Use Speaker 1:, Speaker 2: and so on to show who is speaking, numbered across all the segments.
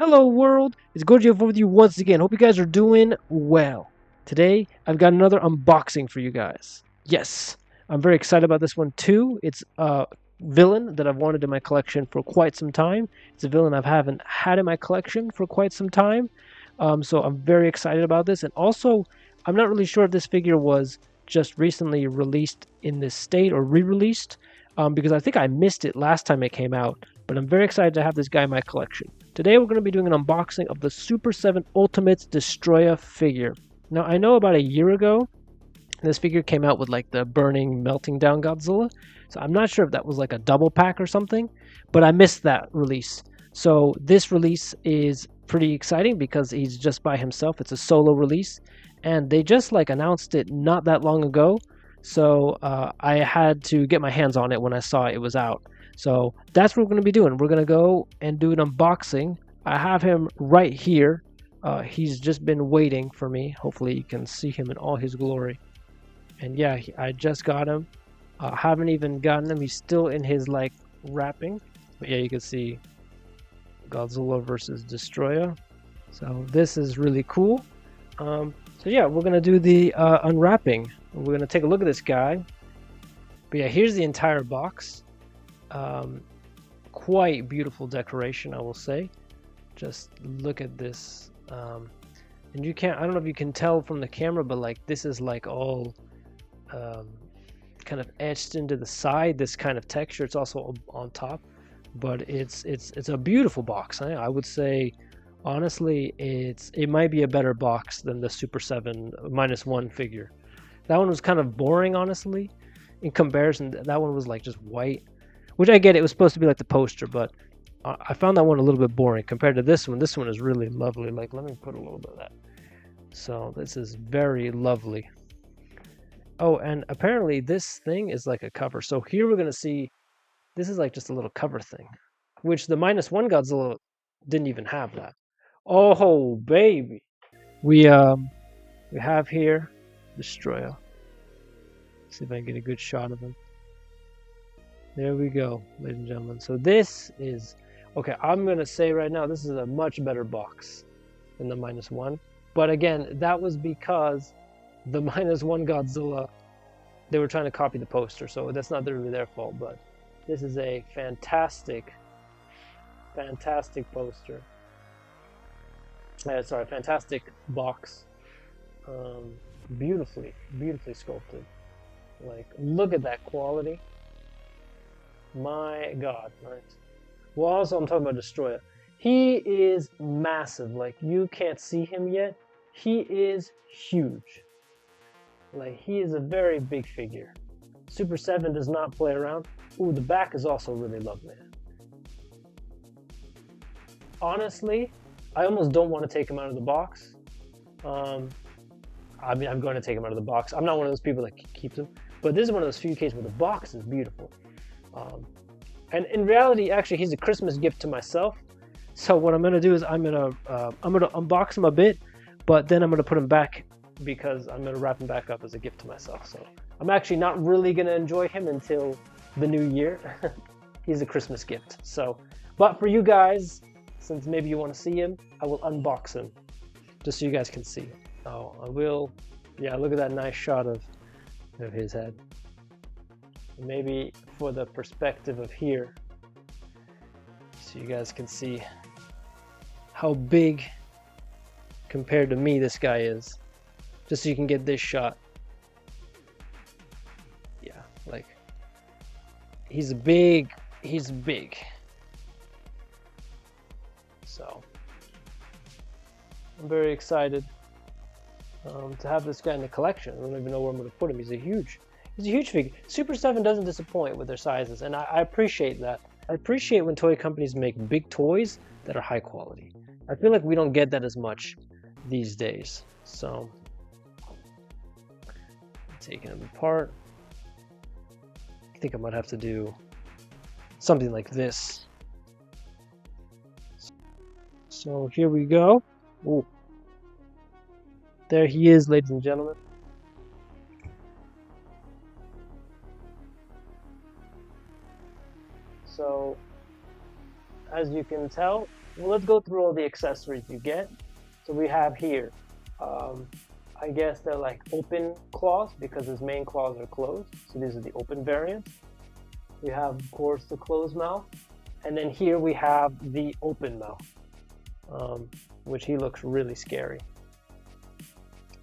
Speaker 1: Hello world, it's Goji with you once again. Hope you guys are doing well. Today, I've got another unboxing for you guys. Yes, I'm very excited about this one too. It's a villain that I've wanted in my collection for quite some time. It's a villain I haven't had in my collection for quite some time. So I'm very excited about this. And also, I'm not really sure if this figure was just recently released in this state or re-released, because I think I missed it last time it came out. But I'm very excited to have this guy in my collection. Today we're going to be doing an unboxing of the Super 7 Ultimate Destoroyah figure. Now I know about a year ago this figure came out with like the burning melting down Godzilla. So I'm not sure if that was like a double pack or something, but I missed that release. So this release is pretty exciting because he's just by himself. It's a solo release and they just like announced it not that long ago. So I had to get my hands on it when I saw it was out. So that's what we're going to be doing. We're going to go and do an unboxing. I have him right here. He's just been waiting for me. Hopefully you can see him in all his glory. And yeah, I just got him. Haven't even gotten him. He's still in his like wrapping. But yeah, you can see Godzilla versus Destoroyah. So this is really cool. So yeah, we're going to do the unwrapping. We're going to take a look at this guy. But yeah, here's the entire box. Quite beautiful decoration, I will say. Just look at this. And you can't, I don't know if you can tell from the camera, but like this is like all kind of etched into the side, this kind of texture. It's also on top, but it's a beautiful box. I would say honestly it might be a better box than the Super 7 -1 figure. That one was kind of boring, honestly, in comparison. That one was like just white, which I get, it was supposed to be like the poster, but I found that one a little bit boring compared to this one. This one is really lovely. Like, let me put a little bit of that. So this is very lovely. Oh, and apparently this thing is like a cover. So here we're going to see, this is like just a little cover thing, which the -1 Godzilla didn't even have that. Oh, baby. We have here Destoroyah. See if I can get a good shot of him. There we go, ladies and gentlemen. So this is, okay, I'm going to say right now, this is a much better box than the -1. But again, that was because the -1 Godzilla, they were trying to copy the poster, so that's not really their fault. But this is a fantastic poster. Sorry, fantastic box. Beautifully sculpted. Like, look at that quality. My God, right? Well, also I'm talking about Destoroyah. He is massive. Like, you can't see him yet. He is huge. Like, he is a very big figure. Super 7 does not play around. Ooh, the back is also really lovely. Honestly, I almost don't want to take him out of the box. I mean, I'm going to take him out of the box. I'm not one of those people that keeps them. But this is one of those few cases where the box is beautiful. And in reality, actually, he's a Christmas gift to myself. So what I'm going to do is I'm going to unbox him a bit, but then I'm going to put him back because I'm going to wrap him back up as a gift to myself. So I'm actually not really going to enjoy him until the new year. He's a Christmas gift. So, but for you guys, since maybe you want to see him, I will unbox him just so you guys can see. Oh, I will. Yeah, look at that nice shot of his head. Maybe for the perspective of here, so you guys can see how big compared to me this guy is, just so you can get this shot. Yeah, like, he's big. So I'm very excited to have this guy in the collection. I don't even know where I'm going to put him. He's a huge figure. Super 7 doesn't disappoint with their sizes, and I appreciate that. I appreciate when toy companies make big toys that are high quality. I feel like we don't get that as much these days. So, taking them apart. I think I might have to do something like this. So here we go. Ooh. There he is, ladies and gentlemen. So, as you can tell, Well, let's go through all the accessories you get. So we have here, um, I guess they're like open claws because his main claws are closed. So these are the open variants. We have, of course, the closed mouth. And then here we have the open mouth, which he looks really scary.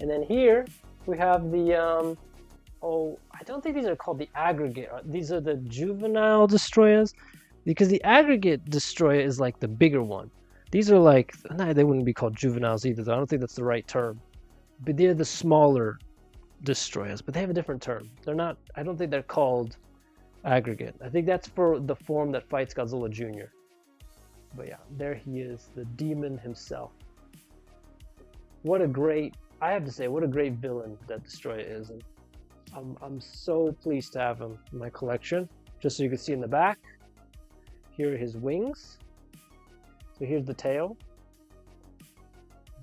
Speaker 1: And then here we have the, oh, I don't think these are called the aggregate. These are the juvenile Destoroyahs, because the aggregate Destoroyah is like the bigger one. These are like, nah, they wouldn't be called juveniles either. I don't think that's the right term. But they're the smaller Destoroyahs, but they have a different term. They're not, I don't think they're called aggregate. I think that's for the form that fights Godzilla Jr. But yeah, there he is, the demon himself. What a great, I have to say, what a great villain that Destoroyah is. And I'm so pleased to have him in my collection. Just so you can see in the back, here are his wings. So here's the tail.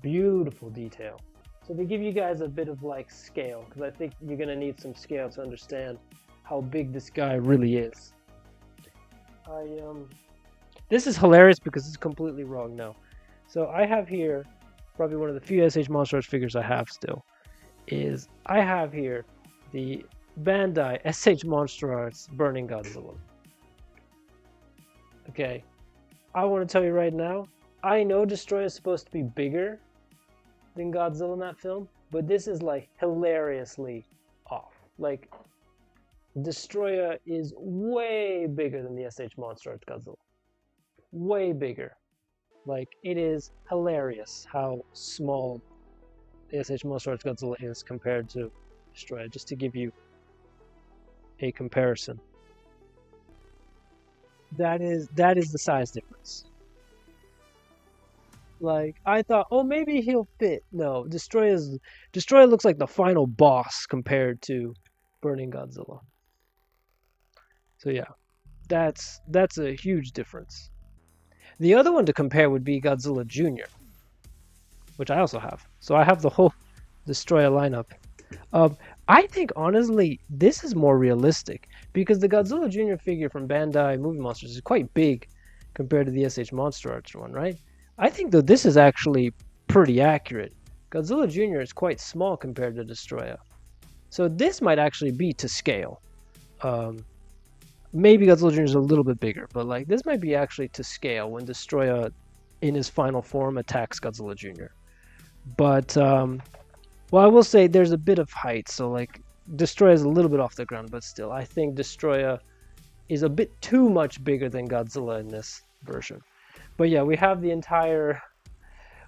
Speaker 1: Beautiful detail. So to give you guys a bit of like scale, because I think you're gonna need some scale to understand how big this guy really is. This is hilarious because it's completely wrong now. So I have here, probably one of the few SH Monster Arts figures I have still, is I have here the Bandai SH Monster Arts Burning Godzilla. Okay, I want to tell you right now, I know Destoroyah is supposed to be bigger than Godzilla in that film, but this is like hilariously off. Like, Destoroyah is way bigger than the SH Monster Arts Godzilla. Way bigger. Like, it is hilarious how small the SH Monster Arts Godzilla is compared to Destoroyah, just to give you a comparison. That is the size difference. Like, I thought, oh, maybe he'll fit. No, Destoroyah looks like the final boss compared to Burning Godzilla. So yeah, that's a huge difference. The other one to compare would be Godzilla Jr., which I also have. So I have the whole Destoroyah lineup. I think honestly, this is more realistic because the Godzilla Jr. figure from Bandai Movie Monsters is quite big compared to the SH Monster Arts one, right? I think that this is actually pretty accurate. Godzilla Jr. is quite small compared to Destoroyah. So this might actually be to scale. Maybe Godzilla Jr. is a little bit bigger, but like this might be actually to scale when Destoroyah in his final form attacks Godzilla Jr. But, well, I will say there's a bit of height, so like Destoroyah is a little bit off the ground, but still, I think Destoroyah is a bit too much bigger than Godzilla in this version. But yeah, we have the entire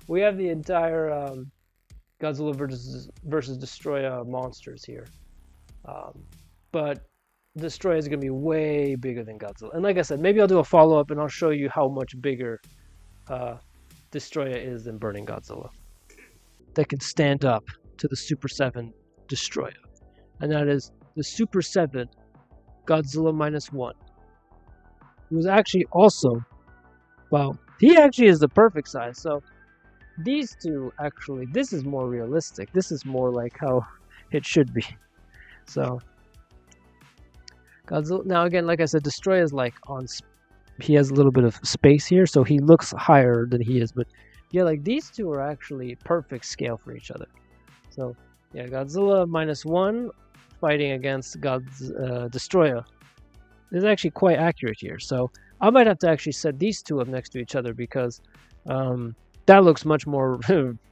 Speaker 1: Godzilla versus Destoroyah monsters here. But Destoroyah is going to be way bigger than Godzilla. And like I said, maybe I'll do a follow-up and I'll show you how much bigger Destoroyah is than Burning Godzilla. That can stand up to the Super 7 Destoroyah. And that is the Super 7 Godzilla -1. He was actually also, well, he actually is the perfect size. So these two actually, this is more realistic. This is more like how it should be. So Godzilla, now again, like I said, Destoroyah is like he has a little bit of space here, so he looks higher than he is. But yeah, like these two are actually perfect scale for each other. So yeah, Godzilla -1 fighting against Destoroyah is actually quite accurate here. So I might have to actually set these two up next to each other because that looks much more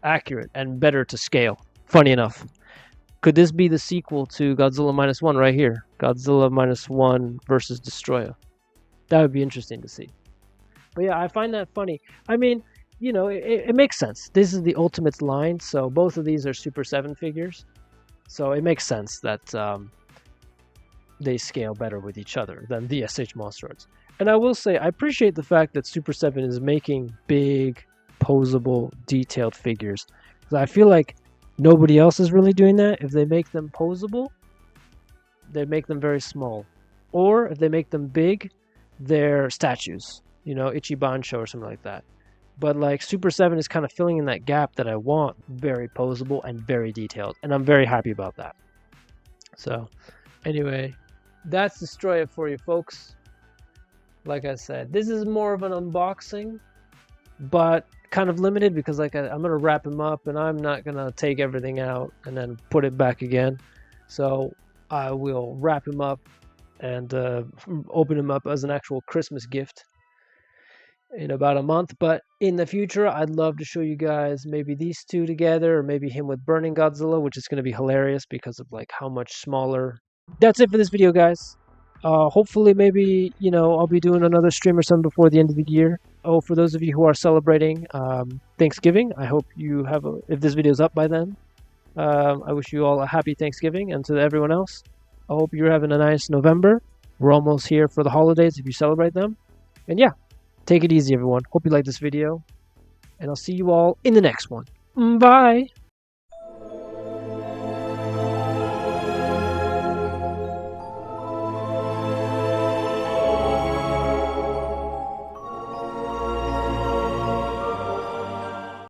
Speaker 1: accurate and better to scale. Funny enough. Could this be the sequel to Godzilla -1 right here? Godzilla -1 versus Destoroyah. That would be interesting to see. But yeah, I find that funny. I mean, you know, it makes sense. This is the Ultimates line, so both of these are Super 7 figures. So it makes sense that they scale better with each other than the SH Monster Arts. And I will say, I appreciate the fact that Super 7 is making big, posable, detailed figures. Because I feel like nobody else is really doing that. If they make them posable, they make them very small. Or if they make them big, they're statues. You know, Ichiban or something like that. But like Super 7 is kind of filling in that gap that I want. Very posable and very detailed. And I'm very happy about that. So anyway, that's Destoroyah for you folks. Like I said, this is more of an unboxing but kind of limited because like I'm gonna wrap him up, and I'm not gonna take everything out and then put it back again. So I will wrap him up and open him up as an actual Christmas gift in about a month. But in the future, I'd love to show you guys maybe these two together, or maybe him with Burning Godzilla, which is going to be hilarious because of like how much smaller. That's it for this video, guys. Hopefully, maybe I'll be doing another stream or something before the end of the year. Oh, for those of you who are celebrating Thanksgiving, I hope you have if this video is up by then. I wish you all a happy Thanksgiving, and to everyone else, I hope you're having a nice November. We're almost here for the holidays if you celebrate them. And yeah, take it easy, everyone. Hope you like this video, and I'll see you all in the next one. Bye!